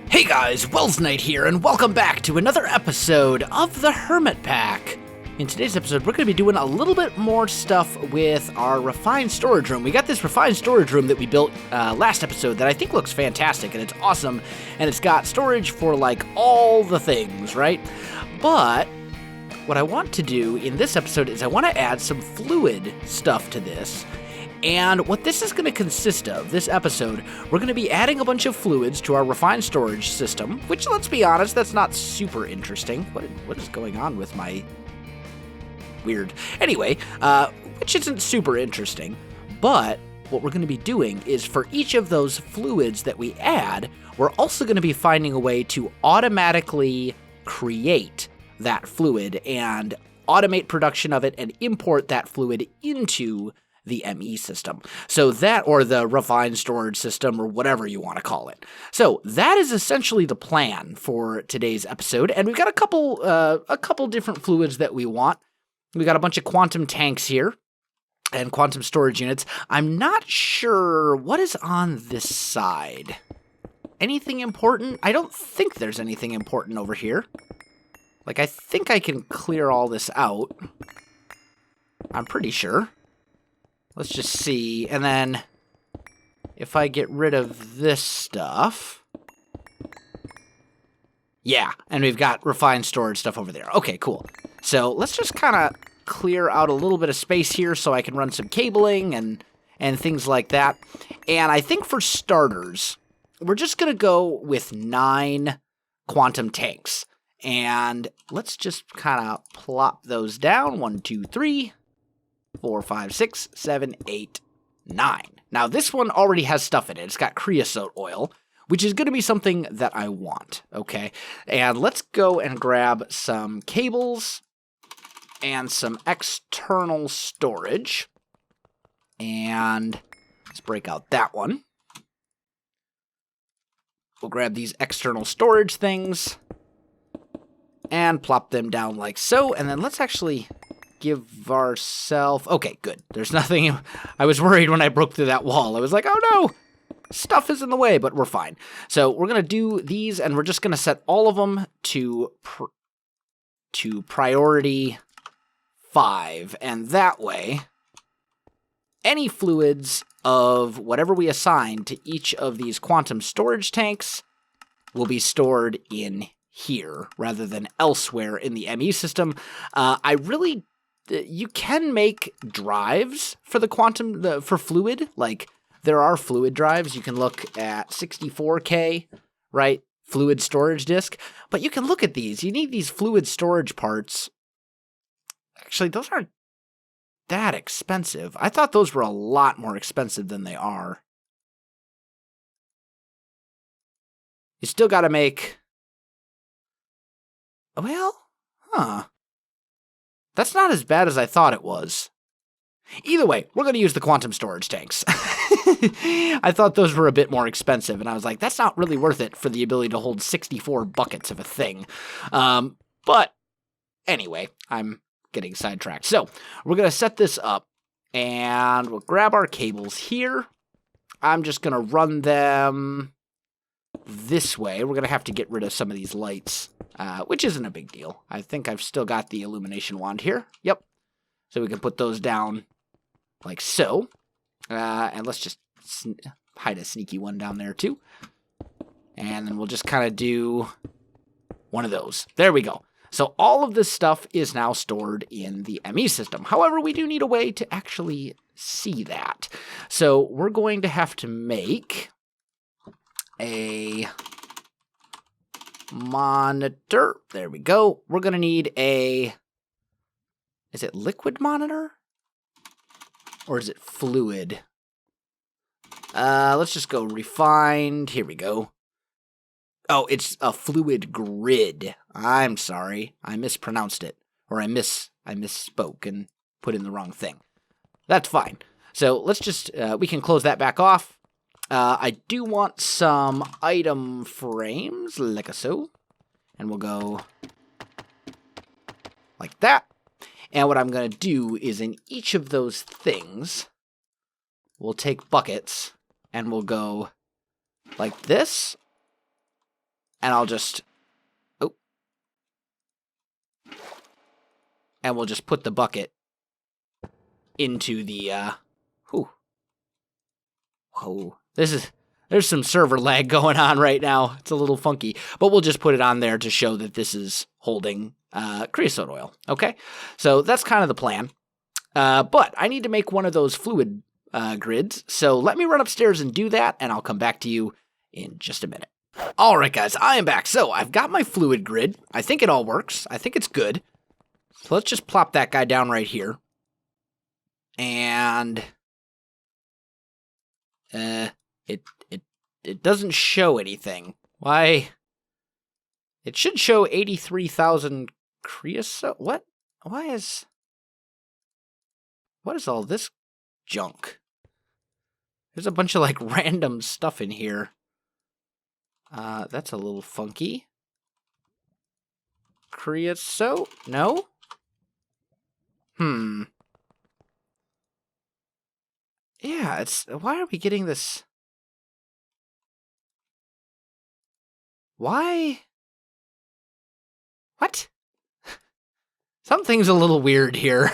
Hey guys, Welsknight here, and welcome back to another episode of the HermitPack. In today's episode, we're going to be doing a little bit more stuff with our refined storage room. We got this refined storage room that we built last episode that I think looks fantastic, and it's awesome, and it's got storage for, like, all the things, right? But what I want to do in this episode is I want to add some fluid stuff to this. And what this is going to consist of, this episode, we're going to be adding a bunch of fluids to our refined storage system, which, let's be honest, that's not super interesting. What is going on with my... Weird. Anyway, which isn't super interesting, but what we're going to be doing is for each of those fluids that we add, we're also going to be finding a way to automatically create that fluid and automate production of it and import that fluid into the ME system. So that, or the refined storage system, or whatever you want to call it. So that is essentially the plan for today's episode, and we've got a couple different fluids that we want. We got a bunch of quantum tanks here and quantum storage units. I'm not sure what is on this side. Anything important? I don't think there's anything important over here. Like, I think I can clear all this out. I'm pretty sure. Let's just see. And then if I get rid of this stuff. Yeah, and we've got refined storage stuff over there. Okay, cool. So let's just kind of clear out a little bit of space here so I can run some cabling and things like that. And I think for starters, we're just going to go with 9 quantum tanks. And let's just kind of plop those down. 1, 2, 3, 4, 5, 6, 7, 8, 9. Now this one already has stuff in it. It's got creosote oil, which is going to be something that I want, okay? And let's go and grab some cables and some external storage. And let's break out that one. We'll grab these external storage things and plop them down like so. And then let's actually give ourselves... Okay, good. There's nothing... I was worried when I broke through that wall. I was like, oh no! Stuff is in the way, but we're fine. So we're going to do these, and we're just going to set all of them to priority 5. And that way, any fluids of whatever we assign to each of these quantum storage tanks will be stored in here rather than elsewhere in the ME system. You can make drives for the for fluid, like there are fluid drives. You can look at 64K, right? Fluid storage disk. But you can look at these. You need these fluid storage parts. Actually, those aren't that expensive. I thought those were a lot more expensive than they are. You still got to make... Well, that's not as bad as I thought it was. Either way, we're going to use the quantum storage tanks. I thought those were a bit more expensive, and I was like, that's not really worth it for the ability to hold 64 buckets of a thing. But anyway, I'm getting sidetracked. So we're going to set this up, and we'll grab our cables here. I'm just going to run them this way. We're going to have to get rid of some of these lights, which isn't a big deal. I think I've still got the illumination wand here. Yep. So we can put those down like so. And let's just hide a sneaky one down there too. And then we'll just kind of do one of those. There we go. So all of this stuff is now stored in the ME system. However, we do need a way to actually see that. So we're going to have to make a monitor. There we go. We're going to need a... Is it liquid monitor? Or is it fluid? Let's just go refined. Here we go. Oh, it's a fluid grid. I'm sorry. I mispronounced it. Or I misspoke and put in the wrong thing. That's fine. So let's just, we can close that back off. I do want some item frames, like so. And we'll go like that. And what I'm going to do is in each of those things, we'll take buckets and we'll go like this. And I'll just, and we'll just put the bucket into the, whoa, there's some server lag going on right now. It's a little funky, but we'll just put it on there to show that this is holding creosote oil, okay? So that's kind of the plan. But I need to make one of those fluid grids, so let me run upstairs and do that, and I'll come back to you in just a minute. All right, guys, I am back. So I've got my fluid grid. I think it all works. I think it's good. So let's just plop that guy down right here. And it doesn't show anything. Why? It should show 83,000 creosote. What? What is all this junk? There's a bunch of like random stuff in here. That's a little funky. Creosote? No? Yeah, why are we getting this? Why? What? Something's a little weird here.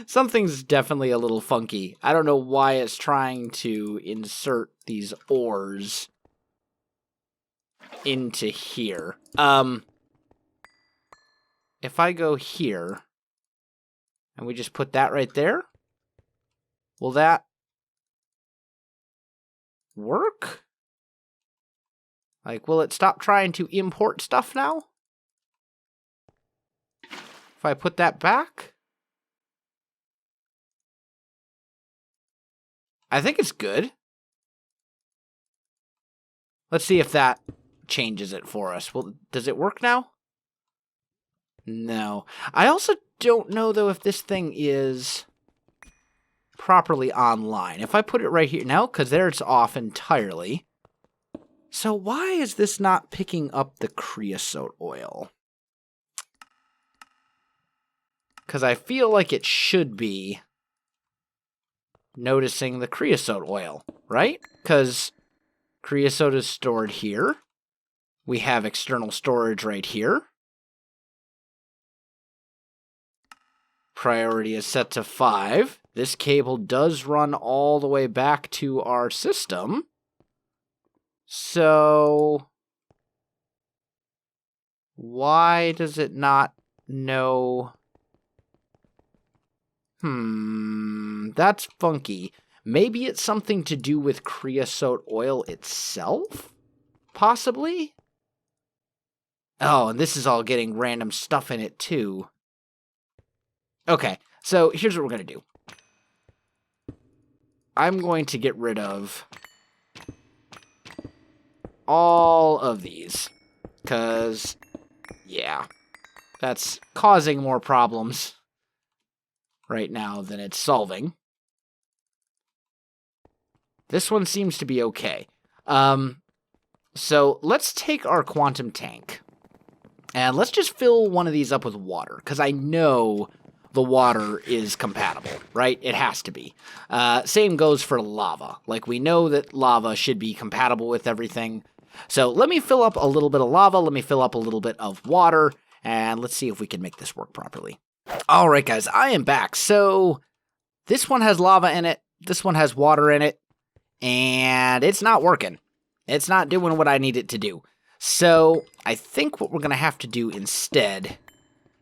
Something's definitely a little funky. I don't know why it's trying to insert these ores into here. If I go here, and we just put that right there, will that work? Like, will it stop trying to import stuff now? If I put that back? I think it's good. Let's see if that changes it for us. Well, does it work now? No. I also don't know, though, if this thing is properly online. If I put it right here now, because there it's off entirely. So why is this not picking up the creosote oil? Because I feel like it should be noticing the creosote oil, right? Because creosote is stored here. We have external storage right here. Priority is set to 5. This cable does run all the way back to our system. So why does it not know? That's funky. Maybe it's something to do with creosote oil itself? Possibly? Oh, and this is all getting random stuff in it too. Okay, so here's what we're going to do. I'm going to get rid of all of these. Because, yeah, that's causing more problems right now than it's solving. This one seems to be okay. So let's take our quantum tank. And let's just fill one of these up with water. Because I know the water is compatible, right? It has to be. Same goes for lava. Like, we know that lava should be compatible with everything. So let me fill up a little bit of lava. Let me fill up a little bit of water. And let's see if we can make this work properly. All right, guys, I am back. So this one has lava in it. This one has water in it. And it's not working. It's not doing what I need it to do. So I think what we're going to have to do instead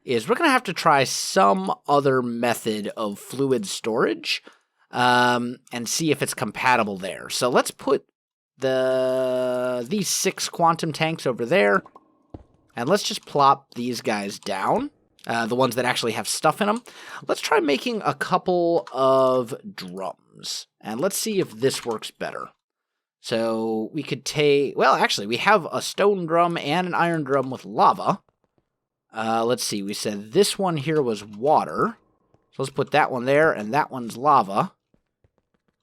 is we're going to have to try some other method of fluid storage and see if it's compatible there. So let's put these 6 quantum tanks over there, and let's just plop these guys down, the ones that actually have stuff in them. Let's try making a couple of drums, and let's see if this works better. So we could take, well, actually, we have a stone drum and an iron drum with lava. Let's see, we said this one here was water. So let's put that one there, and that one's lava.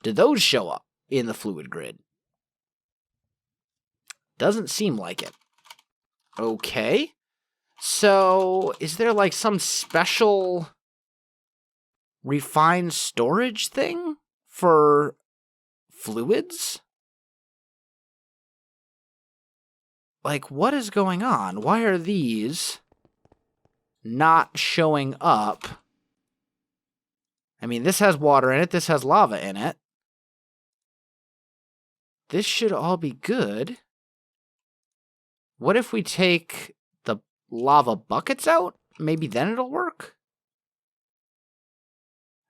Did those show up in the fluid grid? Doesn't seem like it. Okay. So, is there like some special refined storage thing for fluids? Like, what is going on? Why are these not showing up? I mean, this has water in it. This has lava in it. This should all be good. What if we take the lava buckets out? Maybe then it'll work?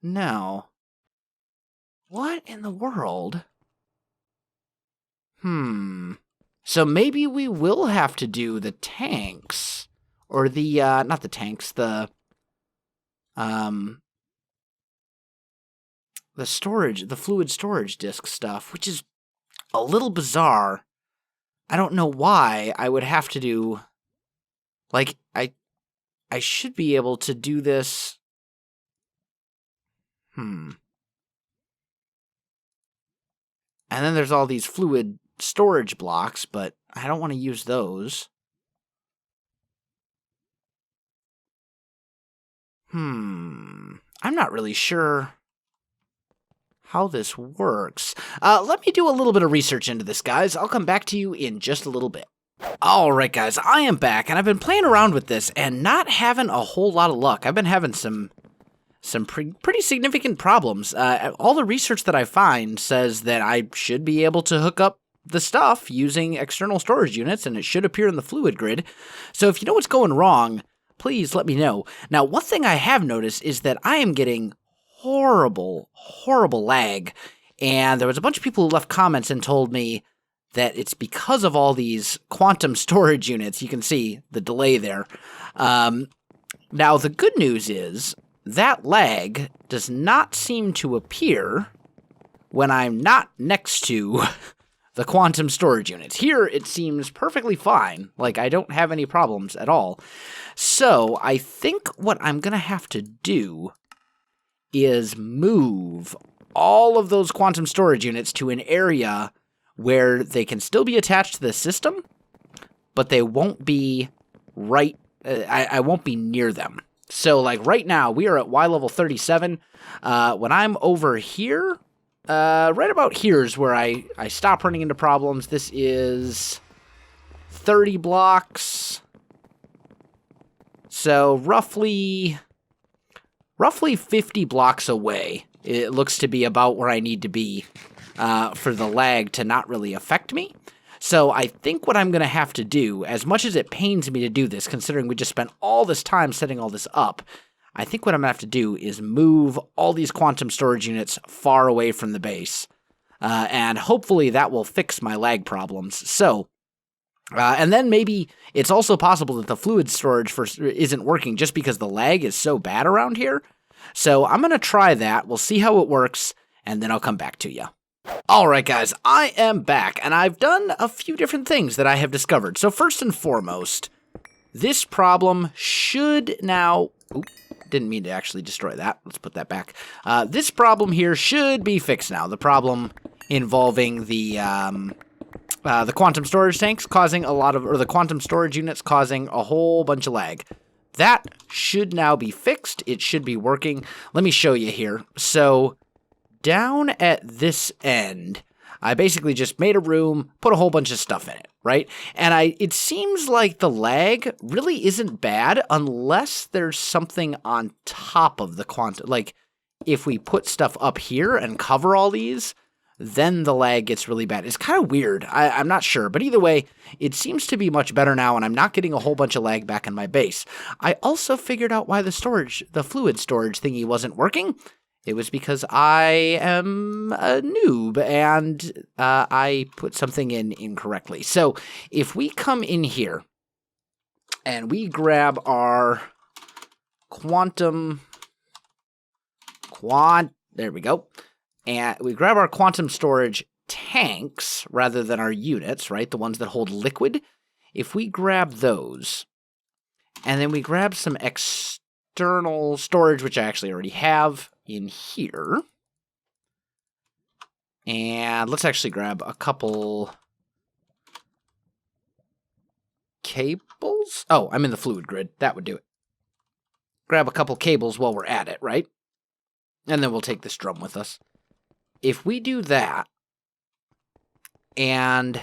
No. What in the world? So maybe we will have to do the tanks. Or the, not the tanks, the storage, the fluid storage disk stuff, which is a little bizarre. I don't know why I would have to do, like, I should be able to do this. And then there's all these fluid storage blocks, but I don't want to use those. I'm not really sure how this works. Let me do a little bit of research into this, guys. I'll come back to you in just a little bit. Alright, guys, I am back, and I've been playing around with this and not having a whole lot of luck. I've been having some pretty significant problems. All the research that I find says that I should be able to hook up the stuff using external storage units, and it should appear in the fluid grid. So if you know what's going wrong, please let me know. Now, one thing I have noticed is that I am getting horrible lag, and there was a bunch of people who left comments and told me that it's because of all these quantum storage units. You can see the delay there. Now, the good news is that lag does not seem to appear when I'm not next to the quantum storage units. Here, it seems perfectly fine. Like, I don't have any problems at all. So, I think what I'm going to have to do is move all of those quantum storage units to an area where they can still be attached to the system, but they won't be right, I won't be near them. So, like, right now, we are at Y level 37. When I'm over here, right about here is where I stop running into problems. This is 30 blocks. So, roughly 50 blocks away, it looks to be about where I need to be for the lag to not really affect me. So I think what I'm going to have to do, as much as it pains me to do this, considering we just spent all this time setting all this up, I think what I'm going to have to do is move all these quantum storage units far away from the base. And hopefully that will fix my lag problems. So, and then maybe it's also possible that the fluid storage isn't working just because the lag is so bad around here. So I'm going to try that. We'll see how it works, and then I'll come back to you. Alright, guys, I am back, and I've done a few different things that I have discovered. So first and foremost, this problem should now... Oop, didn't mean to actually destroy that. Let's put that back. This problem here should be fixed now. The problem involving the quantum storage tanks causing a lot of... or the quantum storage units causing a whole bunch of lag. That should now be fixed. It should be working. Let me show you here. So... down at this end, I basically just made a room, put a whole bunch of stuff in it, right? And it seems like the lag really isn't bad unless there's something on top of the quantum. Like, if we put stuff up here and cover all these, then the lag gets really bad. It's kind of weird. I'm not sure. But either way, it seems to be much better now, and I'm not getting a whole bunch of lag back in my base. I also figured out why the fluid storage thingy wasn't working. It was because I am a noob, and I put something in incorrectly. So, if we come in here, and we grab our there we go, and we grab our quantum storage tanks, rather than our units, right, the ones that hold liquid. If we grab those, and then we grab some external storage, which I actually already have in here. And let's actually grab a couple cables. Oh, I'm in the fluid grid. That would do it. Grab a couple cables while we're at it, right? And then we'll take this drum with us. if we do that, and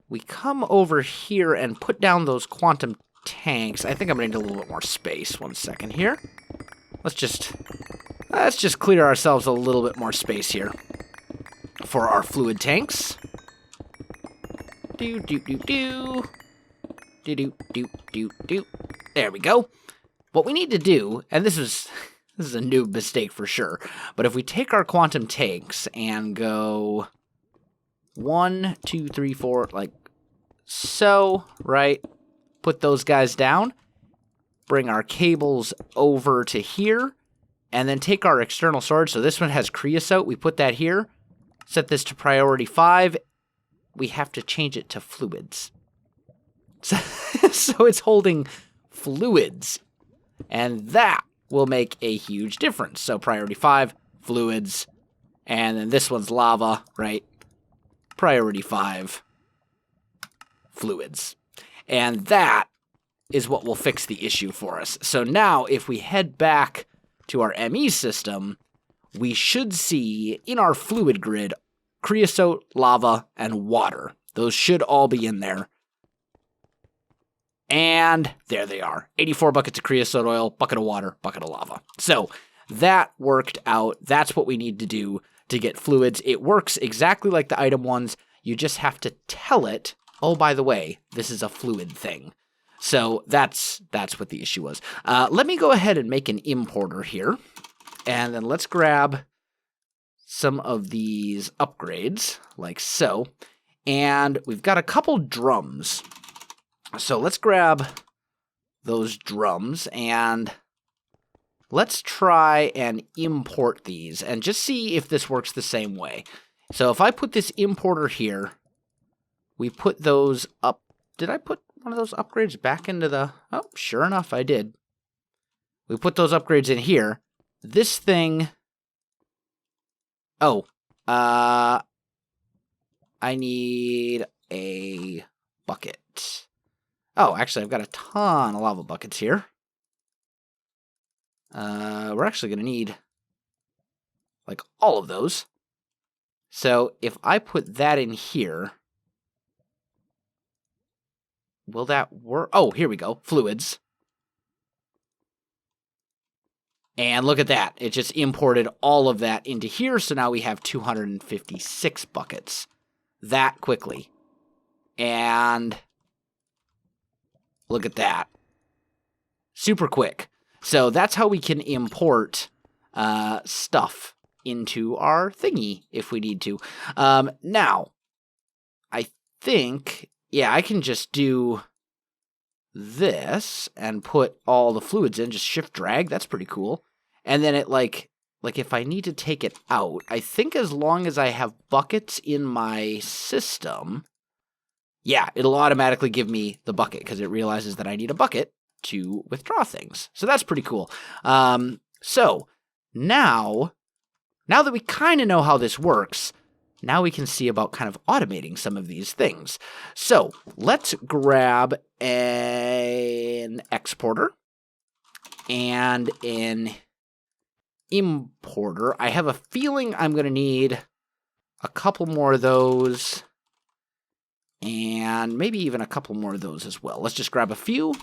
we come over here and put down those quantum tanks, I think I'm going to need a little bit more space. 1 second here. Let's just clear ourselves a little bit more space here for our fluid tanks. Do. There we go. What we need to do, and this is a noob mistake for sure, but if we take our quantum tanks and go 1, 2, 3, 4, like so, right? Put those guys down, bring our cables over to here, and then take our external storage. So this one has creosote. We put that here, set this to priority 5. We have to change it to fluids. So it's holding fluids, and that will make a huge difference. So priority 5, fluids, and then this one's lava, right? Priority 5, fluids. And that is what will fix the issue for us. So now if we head back to our ME system, we should see in our fluid grid creosote, lava, and water. Those should all be in there. And there they are. 84 buckets of creosote oil, bucket of water, bucket of lava. So that worked out. That's what we need to do to get fluids. It works exactly like the item ones. You just have to tell it, oh, by the way, this is a fluid thing. So that's what the issue was. Let me go ahead and make an importer here. And then let's grab some of these upgrades, like so. And we've got a couple drums. So let's grab those drums and let's try and import these and just see if this works the same way. So if I put this importer here, we put those up. Did I put one of those upgrades back into the... Oh, sure enough, I did. We put those upgrades in here. This thing... Oh, I need a bucket. Oh, actually, I've got a ton of lava buckets here. We're actually going to need, like, all of those. So if I put that in here, will that work? Oh, here we go. Fluids. And look at that. It just imported all of that into here. So now we have 256 buckets that quickly. And look at that. Super quick. So that's how we can import stuff into our thingy if we need to. Now, I think, yeah, I can just do this and put all the fluids in, just shift drag. That's pretty cool. And then it like if I need to take it out, I think as long as I have buckets in my system, yeah, it'll automatically give me the bucket because it realizes that I need a bucket to withdraw things. So that's pretty cool. So now that we kind of know how this works, now we can see about kind of automating some of these things. So let's grab an exporter and an importer. I have a feeling I'm going to need a couple more of those and maybe even a couple more of those as well. Let's just grab a few.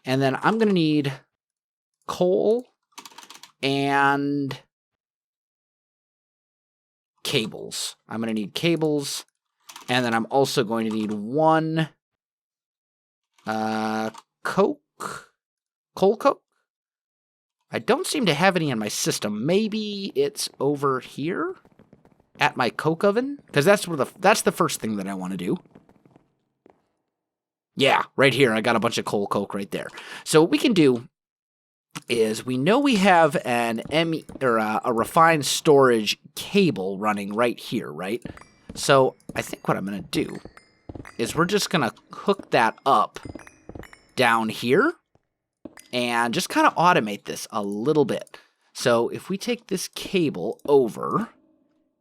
And then I'm going to need coal and cables. I'm going to need cables. And then I'm also going to need one coal coke. I don't seem to have any in my system. Maybe it's over here at my coke oven, because that's the first thing that I want to do. Yeah, right here. I got a bunch of coal coke right there. So what we can do is we know we have a refined storage cable running right here, right? So I think what I'm going to do is we're just going to hook that up down here and just kind of automate this a little bit. So if we take this cable over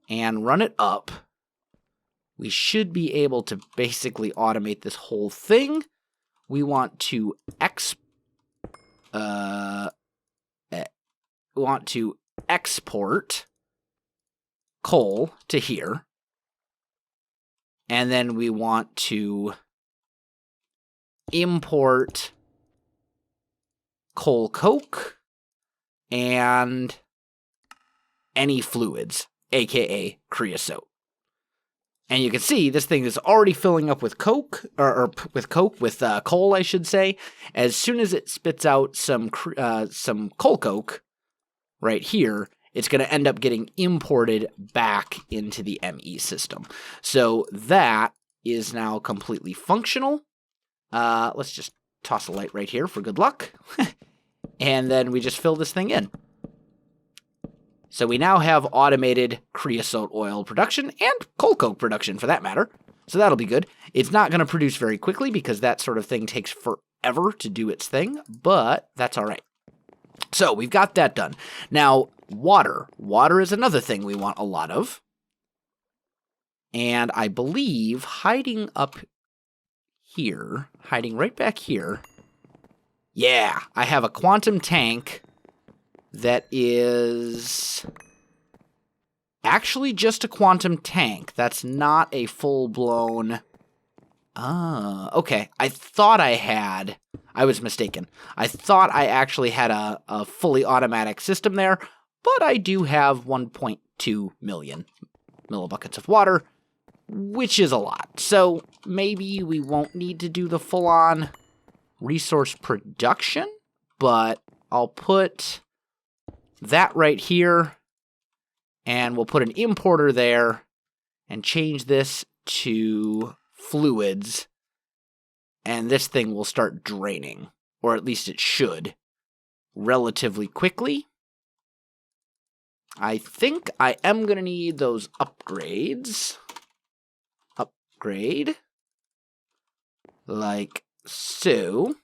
and run it up, we should be able to basically automate this whole thing. We want to export coal to here. And then we want to import coal coke and any fluids, aka creosote. And you can see this thing is already filling up with coke, with coal, I should say. As soon as it spits out some coal coke right here, it's going to end up getting imported back into the ME system. So that is now completely functional. Let's just toss a light right here for good luck. And then we just fill this thing in. So we now have automated creosote oil production and coal coke production, for that matter. So that'll be good. It's not going to produce very quickly because that sort of thing takes forever to do its thing, but that's all right. So we've got that done. Now, water. Water is another thing we want a lot of. And I believe hiding up here, hiding right back here, yeah, I have a quantum tank that is actually just a quantum tank. That's not a full-blown... okay. I thought I was mistaken. I thought I actually had a fully automatic system there, but I do have 1.2 million millibuckets of water, which is a lot. So maybe we won't need to do the full-on resource production, but I'll put that right here, and we'll put an importer there and change this to fluids, and this thing will start draining, or at least it should, relatively quickly. I think I am going to need those upgrades. Upgrade. Like so.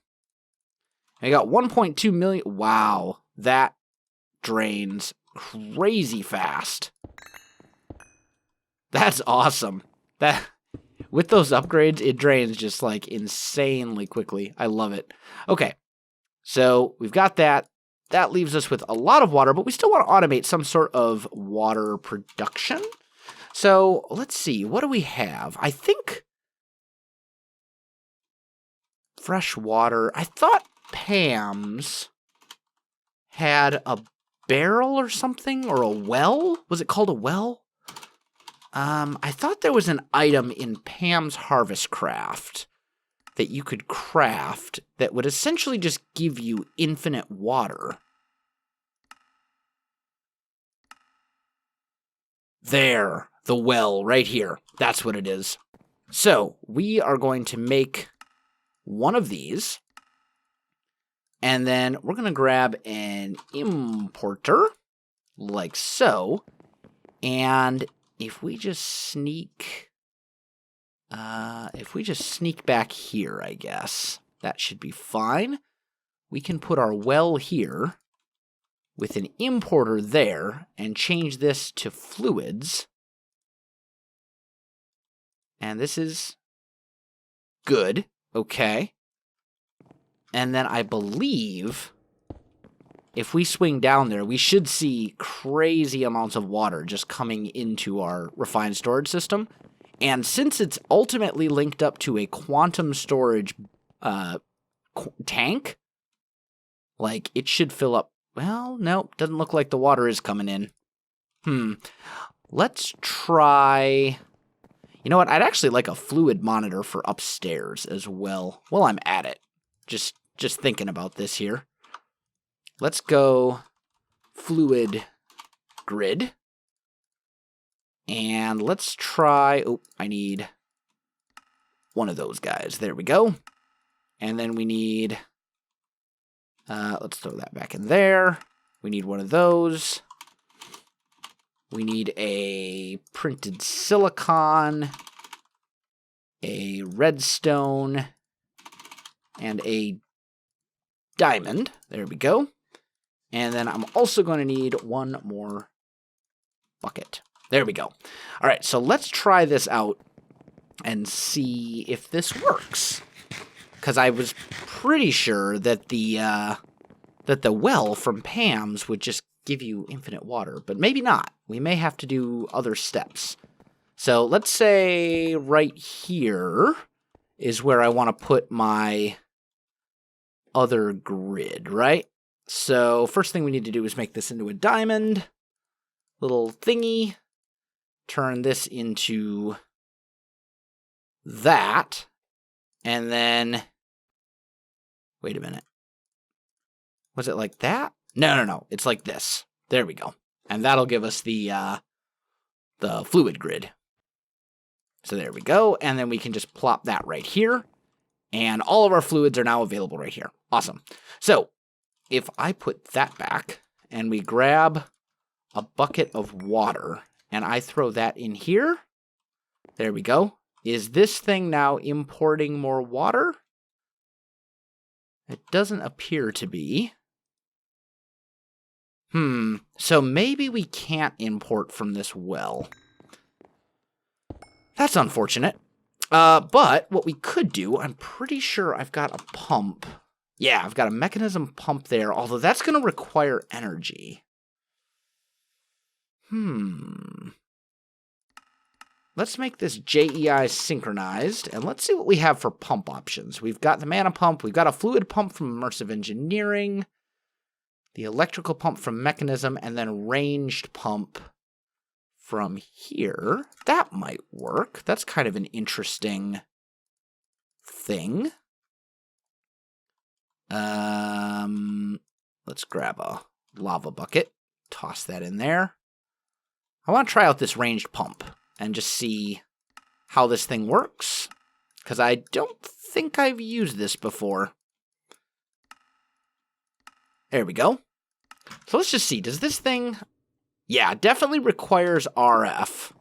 I got 1.2 million. Wow, that drains crazy fast. That's awesome. With those upgrades, it drains just like insanely quickly. I love it. Okay, so we've got that. That leaves us with a lot of water, but we still want to automate some sort of water production. So let's see, what do we have? I think fresh water. I thought Pam's had a barrel or something, or a well? Was it called a well? I thought there was an item in Pam's Harvestcraft that you could craft that would essentially just give you infinite water. There, the well right here. That's what it is. So we are going to make one of these, and then we're going to grab an importer like so, and if we just sneak back here, I guess, that should be fine. We can put our well here with an importer there and change this to fluids. And this is good. Okay. And then I believe if we swing down there, we should see crazy amounts of water just coming into our refined storage system. And since it's ultimately linked up to a quantum storage tank, like, it should fill up. Well, nope, doesn't look like the water is coming in. Let's try... You know what? I'd actually like a fluid monitor for upstairs as well. While I'm at it. Just thinking about this here. Let's go fluid grid. And let's try... Oh, I need one of those guys. There we go. And then we need... let's throw that back in there. We need one of those. We need a printed silicon, a redstone, and a diamond. There we go. And then I'm also going to need one more bucket. There we go. All right, so let's try this out and see if this works. Because I was pretty sure that the well from Pam's would just give you infinite water, but maybe not. We may have to do other steps. So let's say right here is where I want to put my other grid, right? So first thing we need to do is make this into a diamond little thingy. Turn this into that. And then, wait a minute. Was it like that? No. It's like this. There we go. And that'll give us the fluid grid. So there we go. And then we can just plop that right here. And all of our fluids are now available right here. Awesome. So if I put that back and we grab a bucket of water and I throw that in here. There we go. Is this thing now importing more water? It doesn't appear to be. So maybe we can't import from this well. That's unfortunate. But what we could do, I'm pretty sure I've got a pump. Yeah, I've got a mechanism pump there, although that's going to require energy. Let's make this JEI synchronized, and let's see what we have for pump options. We've got the mana pump, we've got a fluid pump from Immersive Engineering, the electrical pump from Mechanism, and then ranged pump from here. That might work. That's kind of an interesting thing. Let's grab a lava bucket, toss that in there. I want to try out this ranged pump and just see how this thing works, because I don't think I've used this before. There we go. So let's just see, does this thing... Yeah, definitely requires RF.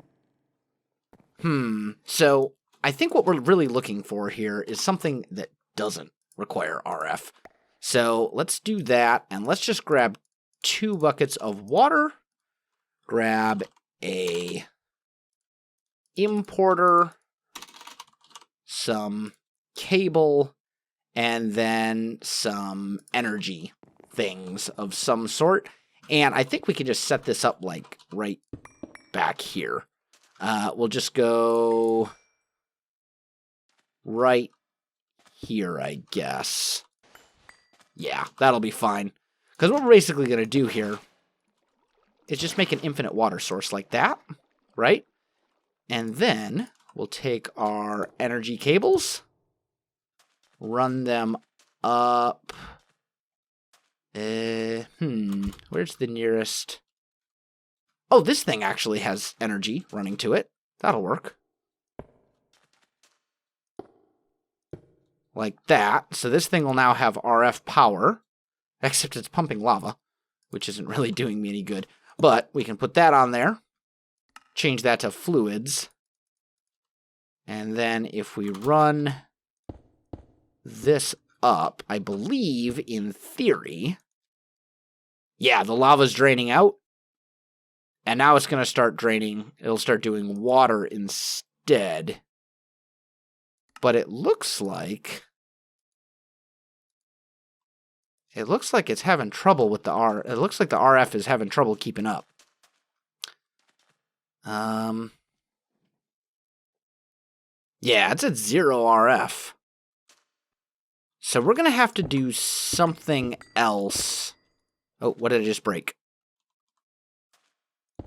So I think what we're really looking for here is something that doesn't require RF. So let's do that, and let's just grab 2 buckets of water, grab a importer, some cable, and then some energy things of some sort. And I think we can just set this up like right back here. We'll just go right here, I guess. Yeah, that'll be fine. Because what we're basically going to do here is just make an infinite water source like that, right? And then we'll take our energy cables, run them up. Where's the nearest? Oh, this thing actually has energy running to it. That'll work. Like that. So this thing will now have RF power, except it's pumping lava, which isn't really doing me any good. But we can put that on there, change that to fluids, and then if we run this up, I believe, in theory, yeah, the lava's draining out, and now it's going to start draining. It'll start doing water instead. But it looks like it's having trouble with the R. It looks like the RF is having trouble keeping up. Yeah, it's at 0 RF. So we're going to have to do something else. Oh, what did I just break?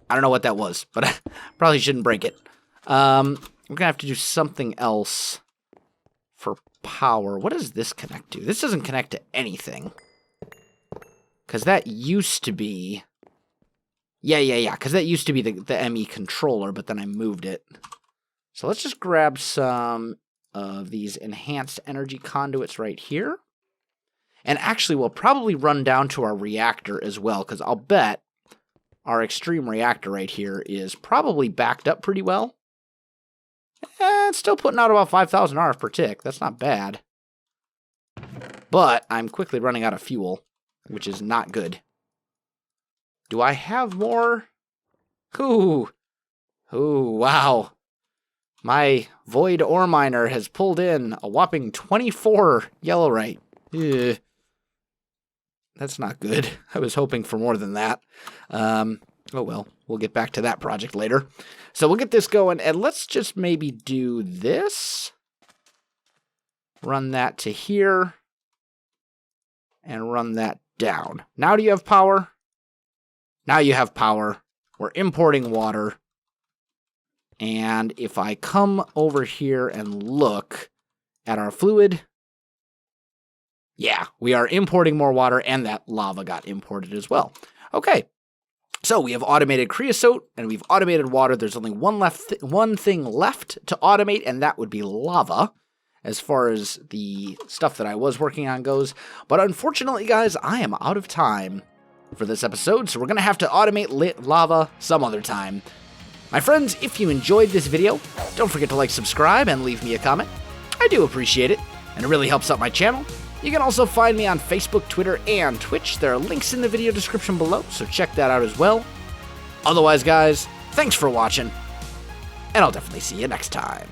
I don't know what that was, but I probably shouldn't break it. We're going to have to do something else for power. What does this connect to? This doesn't connect to anything. Because that used to be... Yeah. Because that used to be the ME controller, but then I moved it. So let's just grab some of these enhanced energy conduits right here. And actually, we'll probably run down to our reactor as well, because I'll bet our extreme reactor right here is probably backed up pretty well. It's still putting out about 5,000 RF per tick. That's not bad. But I'm quickly running out of fuel, which is not good. Do I have more? Ooh, wow. My void ore miner has pulled in a whopping 24 yellowite. Ugh. That's not good. I was hoping for more than that. Oh well, we'll get back to that project later. So we'll get this going, and let's just maybe do this. Run that to here. And run that down. Now do you have power? Now you have power. We're importing water. And if I come over here and look at our fluid, yeah, we are importing more water, and that lava got imported as well. Okay, so we have automated creosote, and we've automated water. There's only one thing left to automate, and that would be lava, as far as the stuff that I was working on goes. But unfortunately, guys, I am out of time for this episode, so we're going to have to automate lava some other time. My friends, if you enjoyed this video, don't forget to like, subscribe, and leave me a comment. I do appreciate it, and it really helps out my channel. You can also find me on Facebook, Twitter, and Twitch. There are links in the video description below, so check that out as well. Otherwise, guys, thanks for watching, and I'll definitely see you next time.